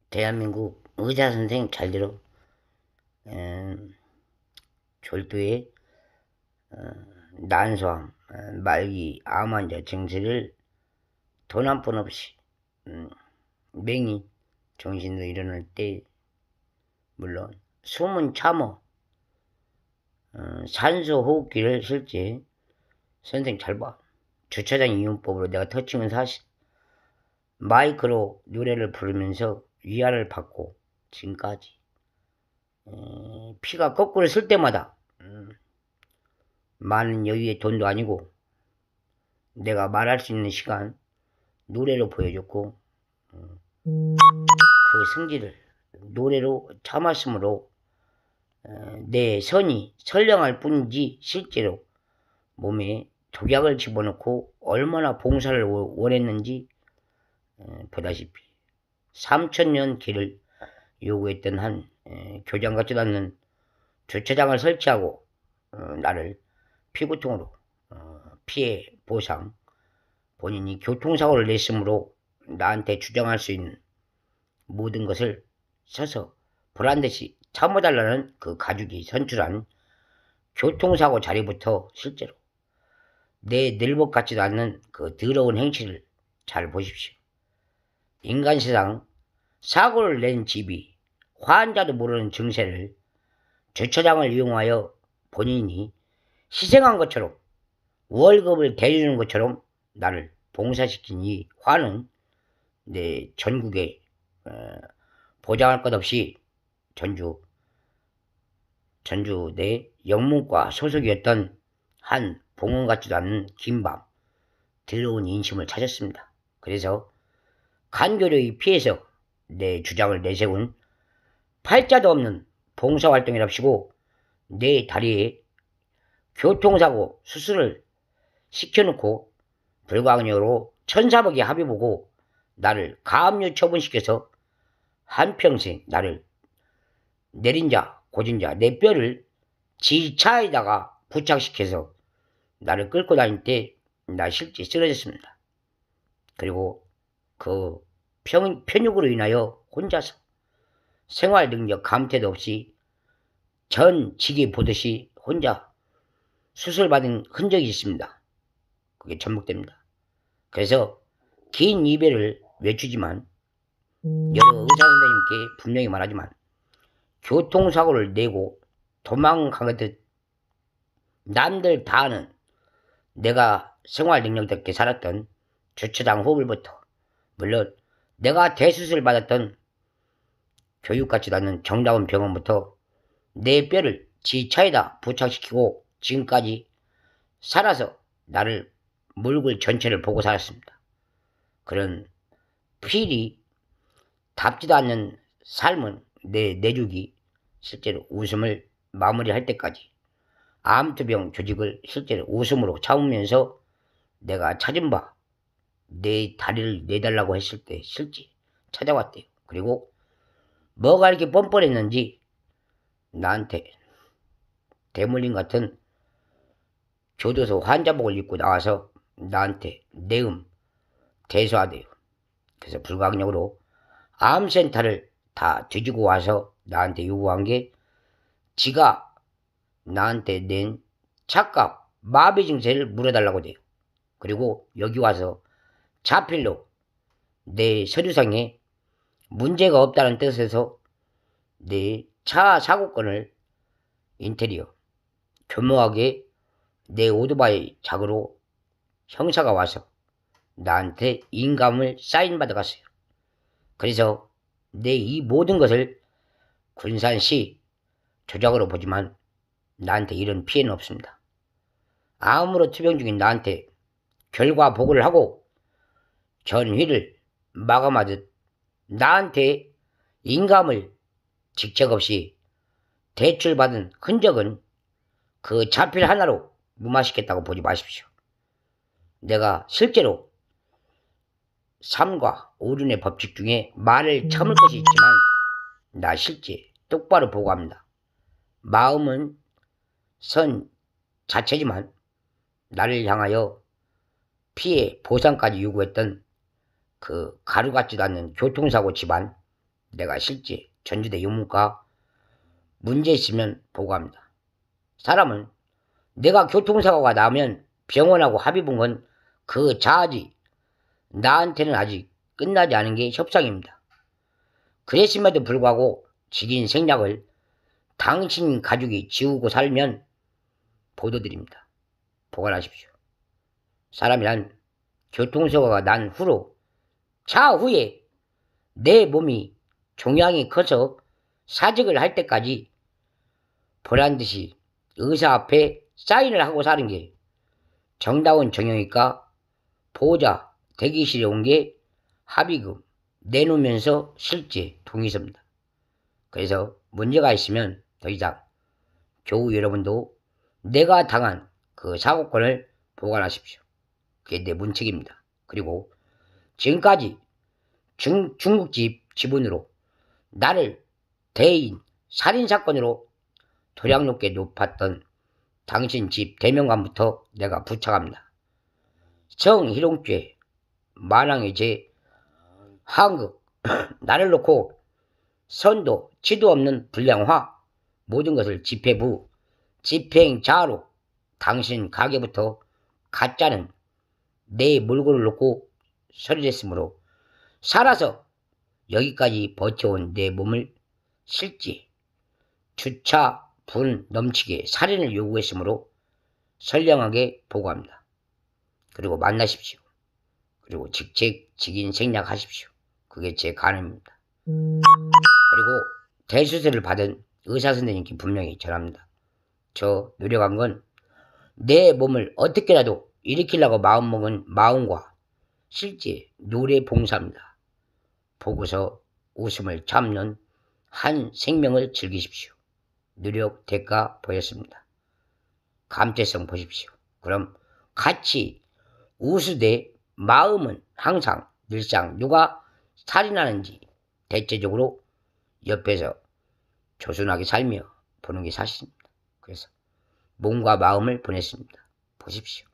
대한민국 의사 선생 잘 들어. 졸도의 난소암, 말기, 암 환자 증세를 돈 한 푼 없이 맹히 정신으로 일어날 때, 물론 숨은 참어 산소 호흡기를 실제 선생 잘 봐. 주차장 이용법으로 내가 터치는 사실 마이크로 노래를 부르면서 위안을 받고 지금까지 피가 거꾸로 쓸 때마다 많은 여유의 돈도 아니고 내가 말할 수 있는 시간 노래로 보여줬고 그 성질을 노래로 참았으므로 내 선이 선량할 뿐이지 실제로 몸에 독약을 집어넣고 얼마나 봉사를 원했는지 보다시피 3000년 길을 요구했던 한 교장 같지도 않는 주차장을 설치하고 나를 피고통으로 피해 보상, 본인이 교통사고를 냈으므로 나한테 주장할 수 있는 모든 것을 써서 보란듯이 참아달라는 그 가족이 선출한 교통사고 자리부터 실제로 내 늘복 같지도 않는 그 더러운 행실을 잘 보십시오. 인간 세상 사고를 낸 집이 환자도 모르는 증세를 주차장을 이용하여 본인이 희생한 것처럼 월급을 대주는 것처럼 나를 봉사시킨 이 화는 내 전국에 보장할 것 없이 전주 내 영문과 소속이었던 한 봉원 같지도 않은 긴밤 더러운 인심을 찾았습니다. 그래서 간교료에 피해서 내 주장을 내세운 팔자도 없는 봉사활동이랍시고 내 다리에 교통사고 수술을 시켜놓고 불광력으로 천사복에 합의보고 나를 가압류 처분시켜서 한평생 나를 내린 자 고진 자 내 뼈를 지 차에다가 부착시켜서 나를 끌고 다닐 때 나 실제 쓰러졌습니다. 그리고 그 편육으로 인하여 혼자서 생활 능력 감퇴도 없이 전 지게 보듯이 혼자 수술받은 흔적이 있습니다. 그게 전복됩니다. 그래서 긴 이별을 외치지만 여러 의사 선생님께 분명히 말하지만 교통사고를 내고 도망가듯 남들 다 아는 내가 생활 능력답게 살았던 주차장 호흡을부터 물론 내가 대수술 받았던 교육 같지도 않는 정다운 병원부터 내 뼈를 지 차에다 부착시키고 지금까지 살아서 나를 몰골 전체를 보고 살았습니다. 그런 필히 답지도 않는 삶은 내 내죽이 실제로 웃음을 마무리할 때까지 암투병 조직을 실제로 웃음으로 참으면서 내가 찾은 바 내 다리를 내달라고 했을 때 실제 찾아왔대요. 그리고 뭐가 이렇게 뻔뻔했는지 나한테 대물림 같은 교도소 환자복을 입고 나와서 나한테 내음 대소하대요. 그래서 불가항력으로 암센터를 다 뒤지고 와서 나한테 요구한 게 지가 나한테 낸 착각 마비 증세를 물어달라고 돼요. 그리고 여기 와서 자필로 내 서류상에 문제가 없다는 뜻에서 내 차 사고건을 인테리어 교묘하게 내 오토바이 작으로 형사가 와서 나한테 인감을 사인받아 갔어요. 그래서 내 이 모든 것을 군산시 조작으로 보지만 나한테 이런 피해는 없습니다. 암으로 투병 중인 나한테 결과 보고를 하고 전휘를 마감하듯 나한테 인감을 직책 없이 대출받은 흔적은 그 자필 하나로 무마시켰다고 보지 마십시오. 내가 실제로 삶과 오륜의 법칙 중에 말을 참을 것이 있지만 나 실제 똑바로 보고합니다. 마음은 선 자체지만 나를 향하여 피해 보상까지 요구했던 그 가루 같지도 않는 교통사고 집안 내가 실제 전주대 유문과 문제 있으면 보고합니다. 사람은 내가 교통사고가 나면 병원하고 합의 본 건 그 자아지 나한테는 아직 끝나지 않은 게 협상입니다. 그랬음에도 불구하고 지긴 생략을 당신 가족이 지우고 살면 보도드립니다. 보관하십시오. 사람이란 교통사고가 난 후로 차후에 내 몸이 종양이 커서 사직을 할 때까지 보란듯이 의사 앞에 사인을 하고 사는 게 정다운 정형외과 보호자 대기실에 온 게 합의금 내놓으면서 실제 동의서입니다. 그래서 문제가 있으면 더 이상 교우 여러분도 내가 당한 그 사고권을 보관하십시오. 그게 내 문책입니다. 그리고 지금까지 중국집 지분으로 나를 대인 살인사건으로 도량 높게 높았던 당신 집 대명관부터 내가 부착합니다. 성희롱죄, 만왕의 죄, 항극, 나를 놓고 선도, 치도 없는 불량화, 모든 것을 집행부, 집행자로 당신 가게부터 가짜는 내 물건을 놓고 설립했으므로 살아서 여기까지 버텨온 내 몸을 실제 주차 분 넘치게 살인을 요구했으므로 선량하게 보고합니다. 그리고 만나십시오. 그리고 직책 직인 생략하십시오. 그게 제 간언입니다. 그리고 대수술을 받은 의사선생님께 분명히 전합니다. 저 노력한 건 내 몸을 어떻게라도 일으키려고 마음먹은 마음과 실제 노래 봉사입니다. 보고서 웃음을 참는 한 생명을 즐기십시오. 노력 대가 보였습니다. 감퇴성 보십시오. 그럼 같이 웃으되 마음은 항상 늘상 누가 살인하는지 대체적으로 옆에서 조순하게 살며 보는 게 사실입니다. 그래서 몸과 마음을 보냈습니다. 보십시오.